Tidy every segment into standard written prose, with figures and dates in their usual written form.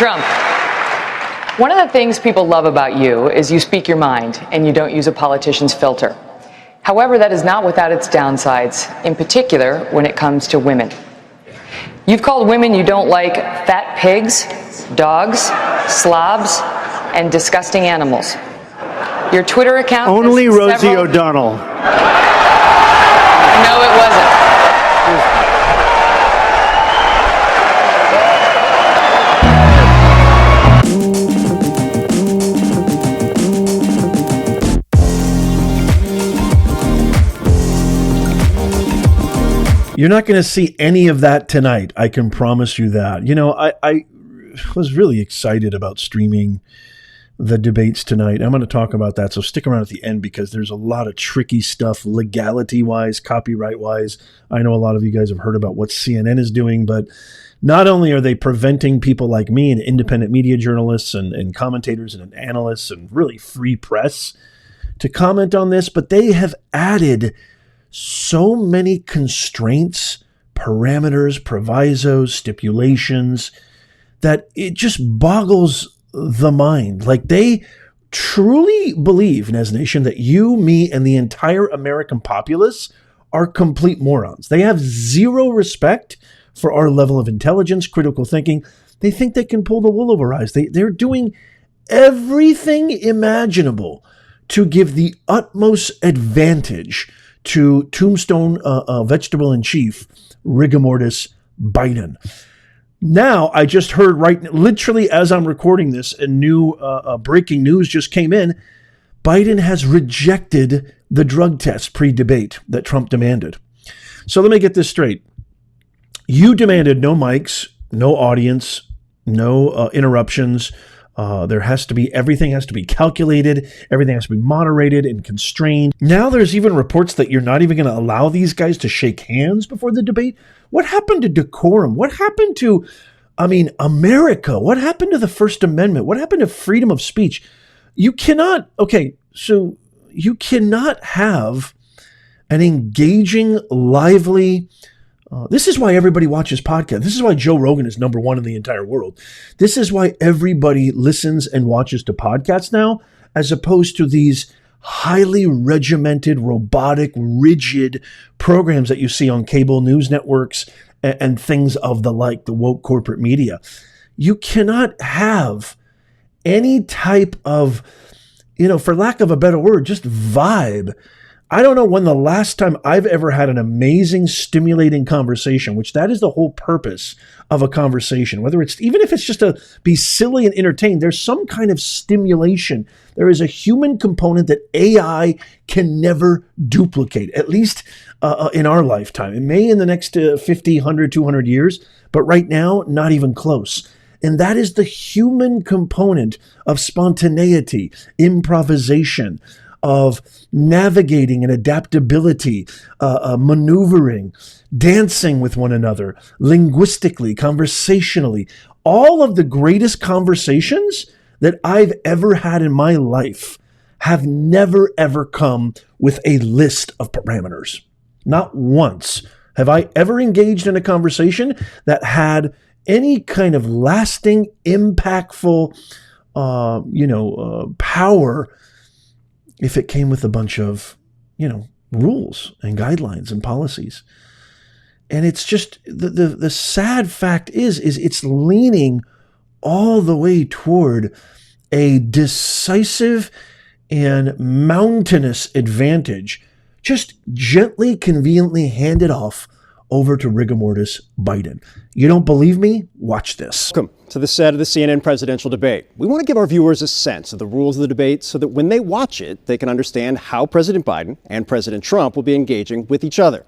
Trump, one of the things people love about you is you speak your mind and you don't use a politician's filter. However, that is not without its downsides, in particular when it comes to women. You've called women you don't like fat pigs, dogs, slobs, and disgusting animals. Your Twitter account Only Rosie O'Donnell. No, it wasn't. You're not going to see any of that tonight. I can promise you that. You know, I was really excited about streaming the debates tonight. I'm going to talk about that. So stick around at the end because there's a lot of tricky stuff legality-wise, copyright-wise. I know a lot of you guys have heard about what CNN is doing, but not only are they preventing people like me and independent media journalists and commentators and analysts and really free press to comment on this, but they have added so many constraints, parameters, provisos, stipulations that it just boggles the mind. Like they truly believe, as a nation, that you, me, and the entire American populace are complete morons. They have zero respect for our level of intelligence, critical thinking. They think they can pull the wool over our eyes. They're doing everything imaginable to give the utmost advantage to Tombstone Vegetable in Chief, rigor mortis Biden. Now, I just heard literally as I'm recording this, a new breaking news just came in. Biden has rejected the drug test pre-debate that Trump demanded. So let me get this straight. You demanded no mics, no audience, no interruptions. Everything has to be calculated. Everything has to be moderated and constrained. Now there's even reports that you're not even going to allow these guys to shake hands before the debate. What happened to decorum? What happened to, America? What happened to the First Amendment? What happened to freedom of speech? You cannot have an engaging, lively, this is why everybody watches podcasts. This is why Joe Rogan is number one in the entire world. This is why everybody listens and watches to podcasts now, as opposed to these highly regimented, robotic, rigid programs that you see on cable news networks and things of the like, the woke corporate media. You cannot have any type of, for lack of a better word, just vibe. I don't know when the last time I've ever had an amazing, stimulating conversation, which that is the whole purpose of a conversation, even if it's just to be silly and entertained, there's some kind of stimulation. There is a human component that AI can never duplicate, at least in our lifetime. It may in the next 50, 100, 200 years, but right now, not even close. And that is the human component of spontaneity, improvisation, of navigating and adaptability, maneuvering, dancing with one another, linguistically, conversationally. All of the greatest conversations that I've ever had in my life have never, ever come with a list of parameters. Not once have I ever engaged in a conversation that had any kind of lasting, impactful, power if it came with a bunch of, rules and guidelines and policies. And it's just, the sad fact is it's leaning all the way toward a decisive and mountainous advantage, just gently, conveniently handed off over to rigor mortis Biden. You don't believe me? Watch this. Welcome to the set of the CNN presidential debate. We want to give our viewers a sense of the rules of the debate so that when they watch it, they can understand how President Biden and President Trump will be engaging with each other.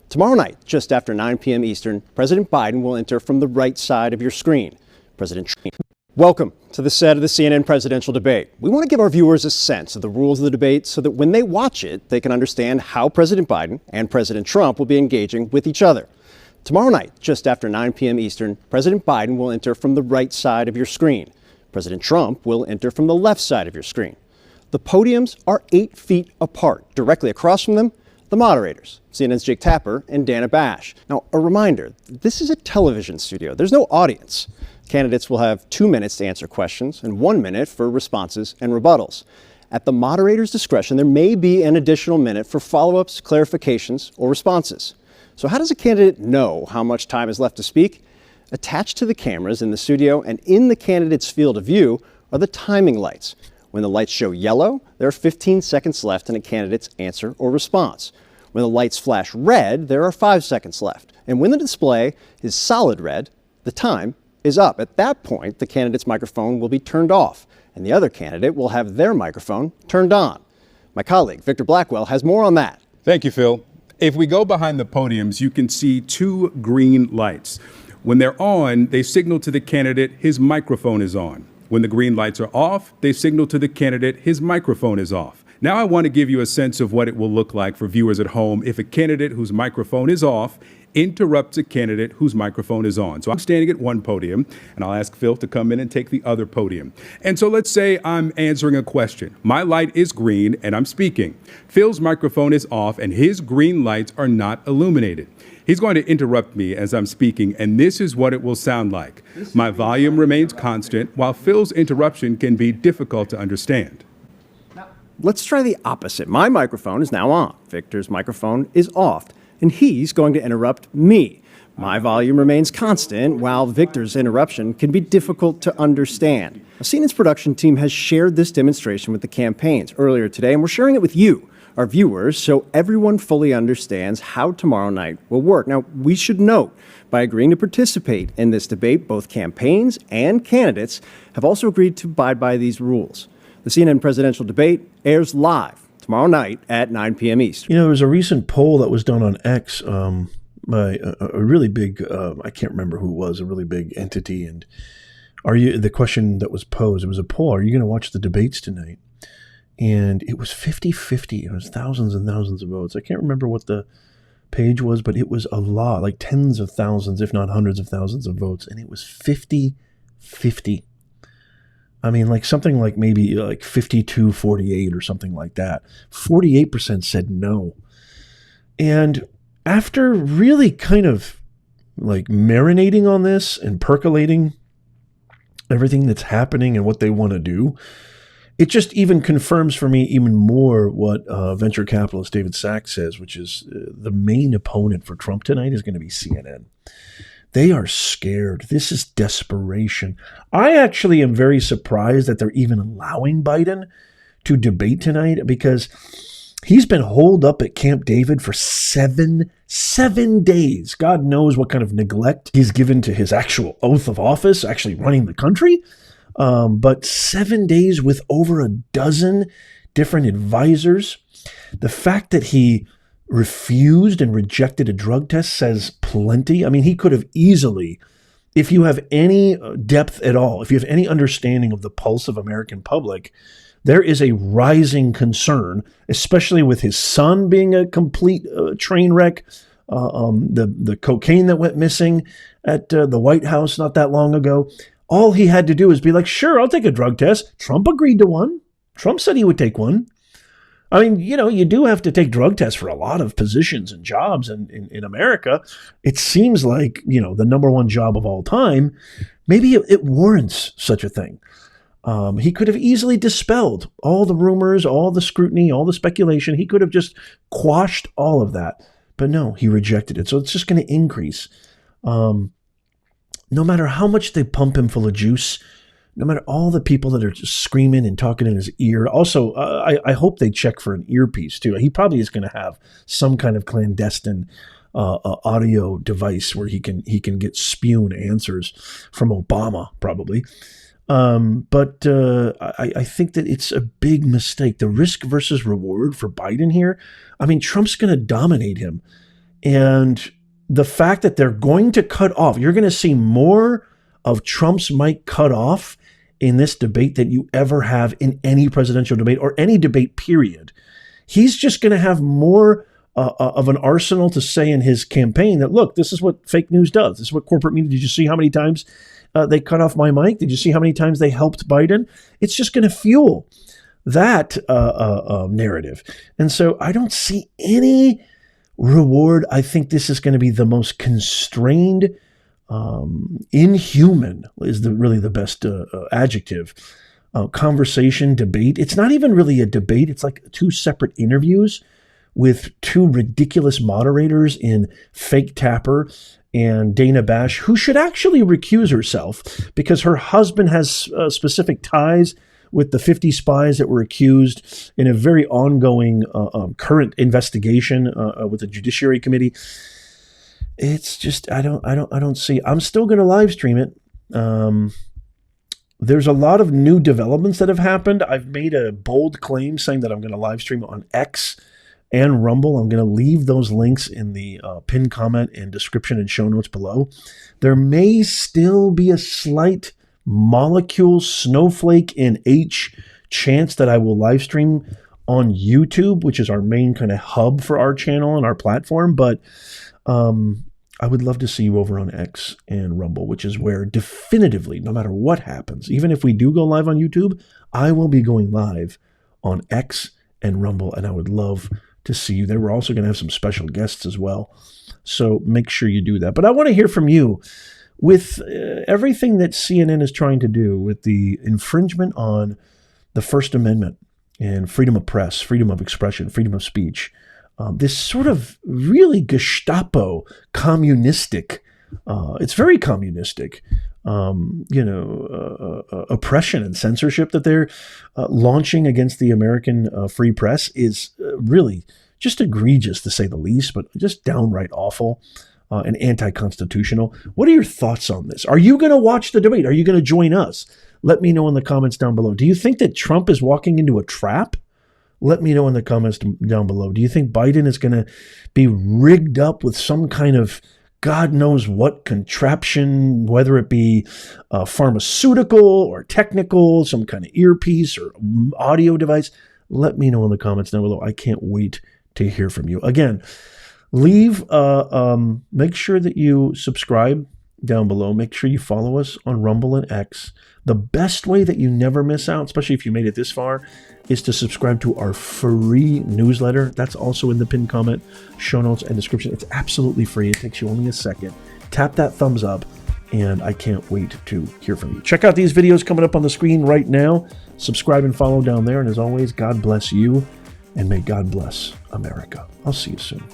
Tomorrow night, just after 9 p.m. Eastern, President Biden will enter from the right side of your screen. President Trump. Welcome to the set of the CNN presidential debate. We want to give our viewers a sense of the rules of the debate so that when they watch it, they can understand how President Biden and President Trump will be engaging with each other. Tomorrow night, just after 9 p.m. Eastern, President Biden will enter from the right side of your screen. President Trump will enter from the left side of your screen. The podiums are 8 feet apart. Directly across from them, the moderators, CNN's Jake Tapper and Dana Bash. Now, a reminder, this is a television studio. There's no audience. Candidates will have 2 minutes to answer questions and 1 minute for responses and rebuttals. At the moderator's discretion, there may be an additional minute for follow-ups, clarifications, or responses. So how does a candidate know how much time is left to speak? Attached to the cameras in the studio and in the candidate's field of view are the timing lights. When the lights show yellow, there are 15 seconds left in a candidate's answer or response. When the lights flash red, there are 5 seconds left. And when the display is solid red, the time is up. At that point, the candidate's microphone will be turned off, and the other candidate will have their microphone turned on. My colleague, Victor Blackwell, has more on that. Thank you, Phil. If we go behind the podiums, you can see 2 green lights. When they're on, they signal to the candidate his microphone is on. When the green lights are off, they signal to the candidate his microphone is off. Now I want to give you a sense of what it will look like for viewers at home if a candidate whose microphone is off interrupts a candidate whose microphone is on. So I'm standing at one podium, and I'll ask Phil to come in and take the other podium. And so let's say I'm answering a question. My light is green, and I'm speaking. Phil's microphone is off, and his green lights are not illuminated. He's going to interrupt me as I'm speaking, and this is what it will sound like. My volume remains constant, while Phil's interruption can be difficult to understand. Let's try the opposite. My microphone is now on. Victor's microphone is off, and he's going to interrupt me. My volume remains constant, while Victor's interruption can be difficult to understand. CNN's production team has shared this demonstration with the campaigns earlier today, and we're sharing it with you, our viewers, so everyone fully understands how tomorrow night will work. Now, we should note, by agreeing to participate in this debate, both campaigns and candidates have also agreed to abide by these rules. The CNN presidential debate airs live tomorrow night at 9 p.m. Eastern. You know, there was a recent poll that was done on X by a really big, I can't remember who it was, a really big entity. And the question that was posed, it was a poll, are you going to watch the debates tonight? And it was 50-50. It was thousands and thousands of votes. I can't remember what the page was, but it was a lot, like tens of thousands, if not hundreds of thousands of votes. And it was 50-50. I mean, like something like maybe like 52-48 or something like that. 48% said no. And after really kind of like marinating on this and percolating everything that's happening and what they want to do, it just even confirms for me even more what venture capitalist David Sachs says, which is the main opponent for Trump tonight is going to be CNN. They are scared. This is desperation. I actually am very surprised that they're even allowing Biden to debate tonight, because he's been holed up at Camp David for seven days. God knows what kind of neglect he's given to his actual oath of office, actually running the country. But 7 days with over a dozen different advisors. The fact that he refused and rejected a drug test says plenty. I mean, he could have easily, if you have any depth at all, if you have any understanding of the pulse of American public, there is a rising concern, especially with his son being a complete train wreck, the cocaine that went missing at the White House not that long ago. All he had to do is be like, sure, I'll take a drug test. Trump agreed to one. Trump said he would take one. I mean, you know, you do have to take drug tests for a lot of positions and jobs in America. It seems like, you know, the number one job of all time. Maybe it warrants such a thing. He could have easily dispelled all the rumors, all the scrutiny, all the speculation. He could have just quashed all of that. But no, he rejected it. So it's just going to increase. No matter how much they pump him full of juice, no matter all the people that are just screaming and talking in his ear. Also, I hope they check for an earpiece too. He probably is going to have some kind of clandestine audio device where he can get spewing answers from Obama, probably. But I think that it's a big mistake. The risk versus reward for Biden here. I mean, Trump's going to dominate him, and the fact that they're going to cut off, you're going to see more of Trump's mic cut off in this debate than you ever have in any presidential debate or any debate, period. He's just going to have more of an arsenal to say in his campaign that, look, this is what fake news does. This is what corporate media. Did you see how many times they cut off my mic? Did you see how many times they helped Biden? It's just going to fuel that narrative. And so I don't see any reward. I think this is going to be the most constrained inhuman is really the best adjective. Conversation, debate. It's not even really a debate. It's like two separate interviews with two ridiculous moderators in Fake Tapper and Dana Bash, who should actually recuse herself because her husband has specific ties with the 50 spies that were accused in a very ongoing current investigation with the Judiciary Committee. It's just I don't see. I'm still going to live stream it. There's a lot of new developments that have happened. I've made a bold claim saying that I'm going to live stream on X and Rumble. I'm going to leave those links in the pinned comment and description and show notes below. There may still be a slight molecule, snowflake, and H chance that I will live stream on YouTube, which is our main kind of hub for our channel and our platform. But I would love to see you over on X and Rumble, which is where definitively, no matter what happens, even if we do go live on YouTube, I will be going live on X and Rumble, and I would love to see you there. We're also going to have some special guests as well, so make sure you do that. But I want to hear from you with everything that CNN is trying to do with the infringement on the First Amendment and freedom of press, freedom of expression, freedom of speech. This sort of really Gestapo communistic, it's very communistic, oppression and censorship that they're launching against the American free press is really just egregious, to say the least, but just downright awful and anti-constitutional. What are your thoughts on this? Are you going to watch the debate? Are you going to join us? Let me know in the comments down below. Do you think that Trump is walking into a trap? Let me know in the comments down below. Do you think Biden is going to be rigged up with some kind of God knows what contraption, whether it be pharmaceutical or technical, some kind of earpiece or audio device? Let me know in the comments down below. I can't wait to hear from you. Again, make sure that you subscribe down below. Make sure you follow us on Rumble and X. The best way that you never miss out, especially if you made it this far, is to subscribe to our free newsletter. That's also in the pinned comment, show notes, and description. It's absolutely free. It takes you only a second. Tap that thumbs up, and I can't wait to hear from you. Check out these videos coming up on the screen right now. Subscribe and follow down there. And as always, God bless you, and may God bless America. I'll see you soon.